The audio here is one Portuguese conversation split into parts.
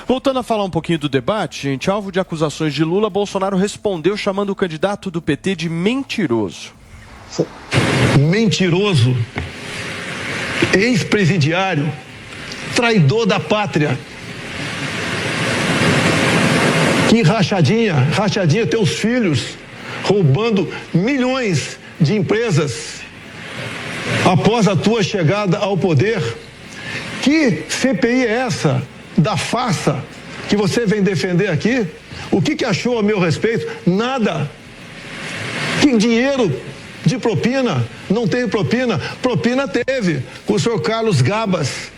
Voltando a falar um pouquinho do debate, gente, alvo de acusações de Lula, Bolsonaro respondeu chamando o candidato do PT de mentiroso. Mentiroso, ex-presidiário, traidor da pátria. Que rachadinha, teus filhos roubando milhões de empresas após a tua chegada ao poder. Que CPI é essa da farsa que você vem defender aqui? O que achou a meu respeito? Nada. Que dinheiro de propina? Não teve propina. Propina teve com o senhor Carlos Gabas,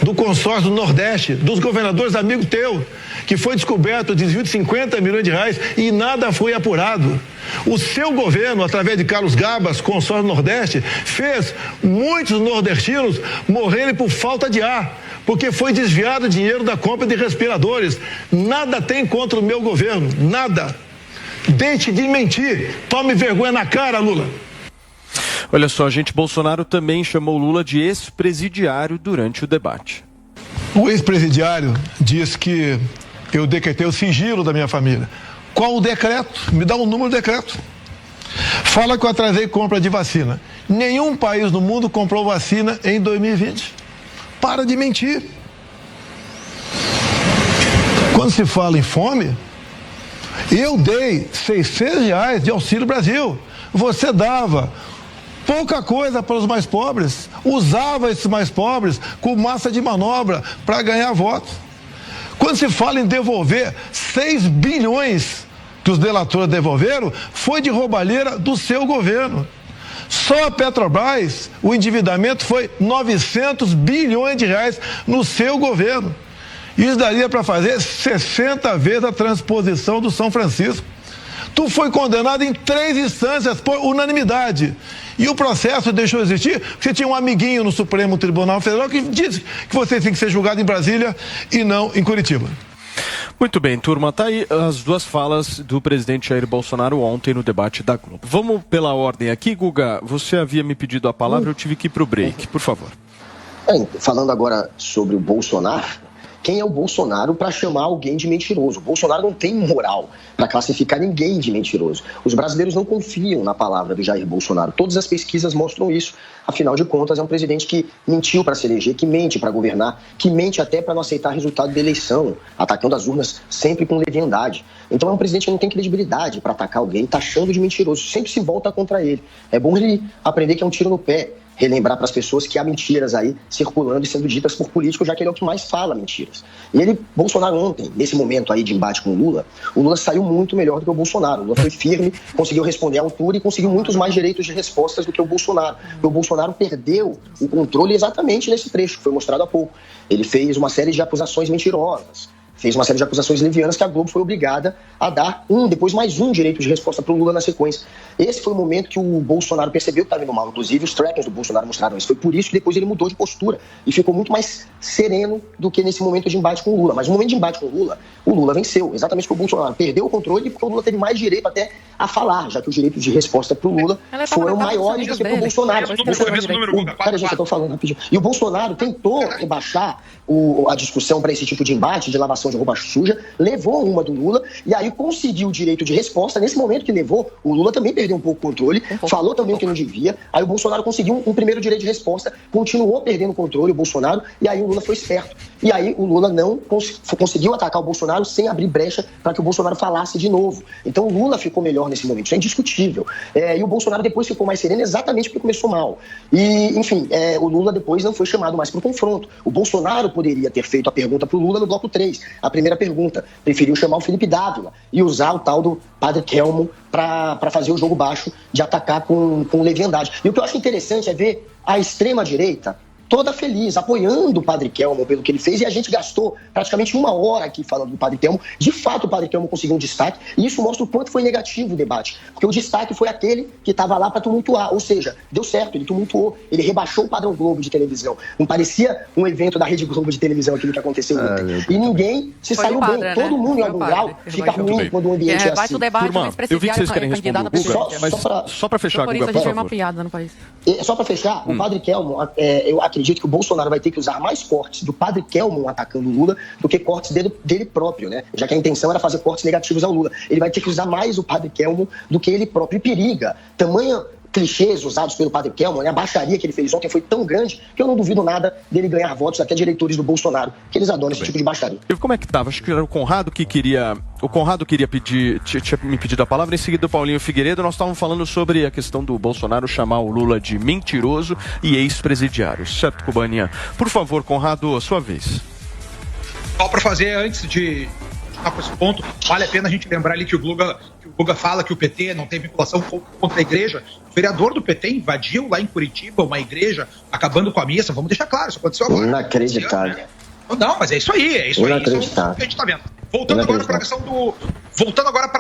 do consórcio do Nordeste, dos governadores amigos teu, que foi descoberto o desvio de 50 milhões de reais e nada foi apurado. O seu governo, através de Carlos Gabas, consórcio do Nordeste, fez muitos nordestinos morrerem por falta de ar, porque foi desviado dinheiro da compra de respiradores. Nada tem contra o meu governo, nada. Deixe de mentir, tome vergonha na cara, Lula. Olha só, gente, Bolsonaro também chamou Lula de ex-presidiário durante o debate. O ex-presidiário diz que eu decretei o sigilo da minha família. Qual o decreto? Me dá um número do decreto. Fala que eu atrasei compra de vacina. Nenhum país no mundo comprou vacina em 2020. Para de mentir. Quando se fala em fome, eu dei R$600 de Auxílio Brasil. Você dava pouca coisa para os mais pobres, usava esses mais pobres com massa de manobra para ganhar votos. Quando se fala em devolver 6 bilhões que os delatores devolveram, foi de roubalheira do seu governo. Só a Petrobras, o endividamento foi 900 bilhões de reais no seu governo. Isso daria para fazer 60 vezes a transposição do São Francisco. Tu foi condenado em 3 instâncias por unanimidade. E o processo deixou de existir porque você tinha um amiguinho no Supremo Tribunal Federal que disse que você tem que ser julgado em Brasília e não em Curitiba. Muito bem, turma, tá aí as duas falas do presidente Jair Bolsonaro ontem no debate da Globo. Vamos pela ordem aqui, Guga, você havia me pedido a palavra, eu tive que ir para o break, por favor. Falando agora sobre o Bolsonaro, quem é o Bolsonaro para chamar alguém de mentiroso? O Bolsonaro não tem moral para classificar ninguém de mentiroso. Os brasileiros não confiam na palavra do Jair Bolsonaro. Todas as pesquisas mostram isso. Afinal de contas, é um presidente que mentiu para se eleger, que mente para governar, que mente até para não aceitar resultado da eleição, atacando as urnas sempre com leviandade. Então é um presidente que não tem credibilidade para atacar alguém, taxando de mentiroso. Sempre se volta contra ele. É bom ele aprender que é um tiro no pé. Relembrar para as pessoas que há mentiras aí circulando e sendo ditas por políticos, já que ele é o que mais fala mentiras. E ele, Bolsonaro ontem, nesse momento aí de embate com o Lula saiu muito melhor do que o Bolsonaro. O Lula foi firme, conseguiu responder à altura e conseguiu muitos mais direitos de respostas do que o Bolsonaro. E o Bolsonaro perdeu o controle exatamente nesse trecho que foi mostrado há pouco. Ele fez uma série de acusações mentirosas. Fez uma série de acusações levianas que a Globo foi obrigada a dar depois mais um direito de resposta para o Lula na sequência. Esse foi o momento que o Bolsonaro percebeu que estava indo mal. Inclusive, os trackers do Bolsonaro mostraram isso. Foi por isso que depois ele mudou de postura e ficou muito mais sereno do que nesse momento de embate com o Lula. Mas no momento de embate com o Lula venceu. Exatamente porque o Bolsonaro perdeu o controle e porque o Lula teve mais direito até a falar, já que os direitos de resposta para o Lula foram maiores do que para o Bolsonaro. Peraí, gente, eu estou falando rapidinho. E o Bolsonaro tentou rebaixar a discussão para esse tipo de embate, de lavação de roupa suja, levou uma do Lula e aí conseguiu o direito de resposta. Nesse momento que levou, o Lula também perdeu um pouco o controle, falou também o que não devia, aí o Bolsonaro conseguiu um primeiro direito de resposta, continuou perdendo o controle, o Bolsonaro, e aí o Lula foi esperto. E aí o Lula não conseguiu atacar o Bolsonaro sem abrir brecha para que o Bolsonaro falasse de novo. Então o Lula ficou melhor nesse momento, isso é indiscutível. E o Bolsonaro depois ficou mais sereno exatamente porque começou mal. E, enfim, o Lula depois não foi chamado mais para o confronto. O Bolsonaro poderia ter feito a pergunta para o Lula no bloco 3. A primeira pergunta, preferiu chamar o Felipe Dávila e usar o tal do Padre Kelmo para fazer o jogo baixo de atacar com leviandade. E o que eu acho interessante é ver a extrema-direita toda feliz, apoiando o Padre Kelmo pelo que ele fez, e a gente gastou praticamente 1 hora aqui falando do Padre Kelmo. De fato, o Padre Kelmo conseguiu um destaque, e isso mostra o quanto foi negativo o debate, porque o destaque foi aquele que estava lá para tumultuar, ou seja, deu certo, ele tumultuou, ele rebaixou o padrão Globo de televisão. Não parecia um evento da Rede Globo de televisão aquilo que aconteceu ontem. E ninguém se saiu bem. Né? Todo mundo, em algum grau, fica ruim quando o ambiente é assim. O debate, turma, eu vi que vocês querem responder o Guga, mas só para fechar, Guga, por favor. Só para fechar, o Padre Kelmo, a acredito que o Bolsonaro vai ter que usar mais cortes do padre Kelmon atacando o Lula do que cortes dele próprio, né? Já que a intenção era fazer cortes negativos ao Lula. Ele vai ter que usar mais o padre Kelmon do que ele próprio. E periga. Tamanha clichês usados pelo padre Kelmon, né? A baixaria que ele fez ontem foi tão grande que eu não duvido nada dele ganhar votos até de eleitores do Bolsonaro, que eles adoram esse tipo de baixaria. E como é que tava? Acho que era o Conrado que queria... O Conrado queria pedir, tinha me pedido a palavra, em seguida o Paulinho Figueiredo. Nós estávamos falando sobre a questão do Bolsonaro chamar o Lula de mentiroso e ex-presidiário. Certo, Cubaninha? Por favor, Conrado, sua vez. Só para fazer, antes de com esse ponto, vale a pena a gente lembrar ali que o Guga fala que o PT não tem vinculação contra a igreja. O vereador do PT invadiu lá em Curitiba uma igreja, acabando com a missa. Vamos deixar claro, isso aconteceu agora. Inacreditável. Não, mas é isso aí, Isso é o que a gente tá vendo. Voltando agora para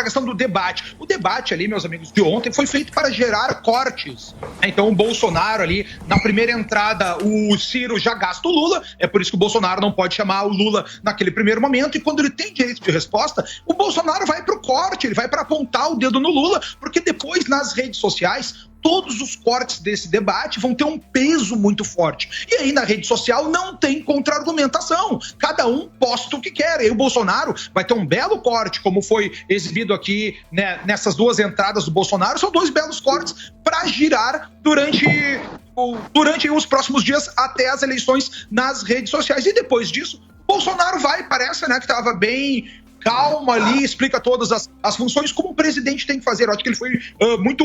a questão do debate. O debate ali, meus amigos, de ontem foi feito para gerar cortes. Então o Bolsonaro ali, na primeira entrada, o Ciro já gasta o Lula, é por isso que o Bolsonaro não pode chamar o Lula naquele primeiro momento, e quando ele tem direito de resposta, o Bolsonaro vai pro corte, ele vai para apontar o dedo no Lula, porque depois nas redes sociais todos os cortes desse debate vão ter um peso muito forte. E aí na rede social não tem contra-argumentação. Cada um posta o que quer. E o Bolsonaro vai ter um belo corte, como foi exibido aqui, né, nessas duas entradas do Bolsonaro. São dois belos cortes para girar durante os próximos dias até as eleições nas redes sociais. E depois disso, o Bolsonaro parece, né, que estava bem calma ali, explica todas as funções como o presidente tem que fazer. Eu acho que ele foi muito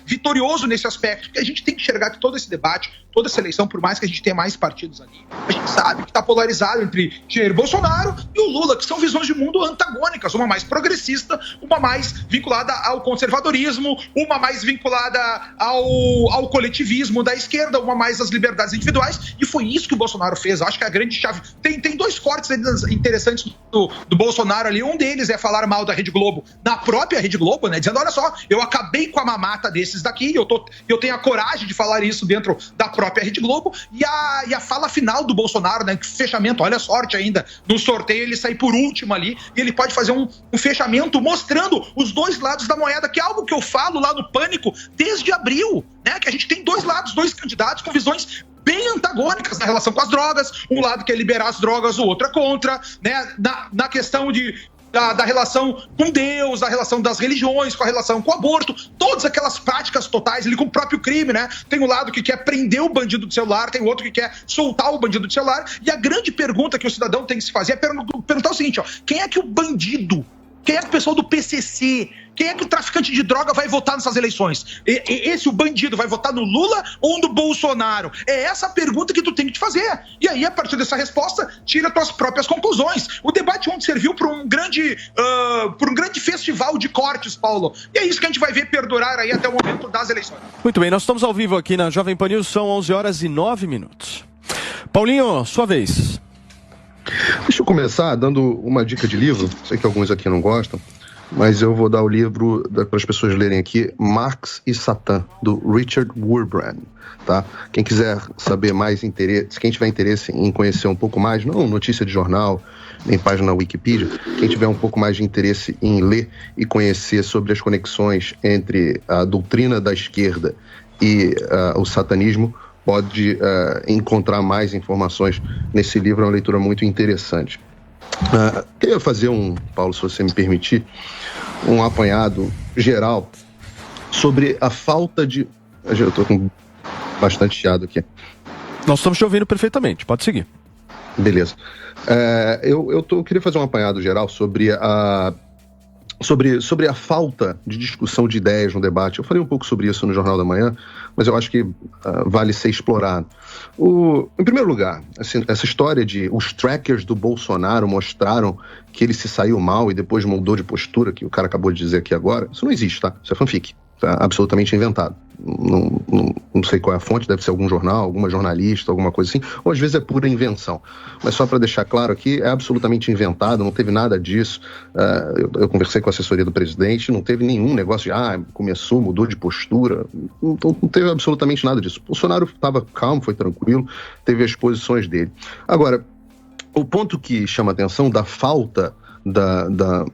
vitorioso nesse aspecto, porque a gente tem que enxergar que todo esse debate, toda essa eleição, por mais que a gente tenha mais partidos ali, a gente sabe que está polarizado entre Jair Bolsonaro e o Lula, que são visões de mundo antagônicas, uma mais progressista, uma mais vinculada ao conservadorismo, uma mais vinculada ao coletivismo da esquerda, uma mais às liberdades individuais, e foi isso que o Bolsonaro fez. Eu acho que a grande chave... Tem dois cortes interessantes do Bolsonaro ali. Um deles é falar mal da Rede Globo na própria Rede Globo, né? Dizendo, olha só, eu acabei com a mamata desses daqui, eu tenho a coragem de falar isso dentro da própria Rede Globo. E a fala final do Bolsonaro, né? Fechamento, olha a sorte ainda, no sorteio ele sai por último ali, e ele pode fazer um fechamento mostrando os dois lados da moeda, que é algo que eu falo lá no Pânico desde abril, né? Que a gente tem dois lados, dois candidatos com visões bem antagônicas na relação com as drogas, um lado quer liberar as drogas, o outro é contra, né? Na questão da relação com Deus, da relação das religiões, com a relação com o aborto, todas aquelas práticas totais, ali com o próprio crime, né? Tem um lado que quer prender o bandido do celular, tem o outro que quer soltar o bandido do celular, e a grande pergunta que o cidadão tem que se fazer é perguntar o seguinte, ó, quem é que o bandido, quem é que o pessoal do PCC, quem é que o traficante de droga vai votar nessas eleições? O bandido vai votar no Lula ou no Bolsonaro? É essa a pergunta que tu tem que te fazer. E aí, a partir dessa resposta, tira tuas próprias conclusões. O debate ontem serviu para um grande festival de cortes, Paulo. E é isso que a gente vai ver perdurar aí até o momento das eleições. Muito bem, nós estamos ao vivo aqui na Jovem Pan News, são 11h09. Paulinho, sua vez. Deixa eu começar dando uma dica de livro. Sei que alguns aqui não gostam, mas eu vou dar o livro para as pessoas lerem aqui, Marx e Satã, do Richard Wurmbrand, tá? Quem quiser saber mais interesse, quem tiver interesse em conhecer um pouco mais, não notícia de jornal, nem página na Wikipedia, quem tiver um pouco mais de interesse em ler e conhecer sobre as conexões entre a doutrina da esquerda e o satanismo, pode encontrar mais informações nesse livro, é uma leitura muito interessante. Queria fazer Paulo, se você me permitir, um apanhado geral sobre a falta de... Eu estou com bastante chiado aqui. Nós estamos te ouvindo perfeitamente, pode seguir. Beleza. Eu queria fazer um apanhado geral sobre a falta de discussão de ideias no debate. Eu falei um pouco sobre isso no Jornal da Manhã, mas eu acho que vale ser explorado. Em primeiro lugar, assim, essa história de os trackers do Bolsonaro mostraram que ele se saiu mal e depois mudou de postura, que o cara acabou de dizer aqui agora, isso não existe, tá? Isso é fanfic. Tá absolutamente inventado. Não sei qual é a fonte, deve ser algum jornal, alguma jornalista, alguma coisa assim, ou às vezes é pura invenção. Mas só para deixar claro aqui, é absolutamente inventado, não teve nada disso. Eu conversei com a assessoria do presidente, não teve nenhum negócio de, começou, mudou de postura, não teve absolutamente nada disso. O Bolsonaro estava calmo, foi tranquilo, teve as posições dele. Agora, o ponto que chama a atenção da falta da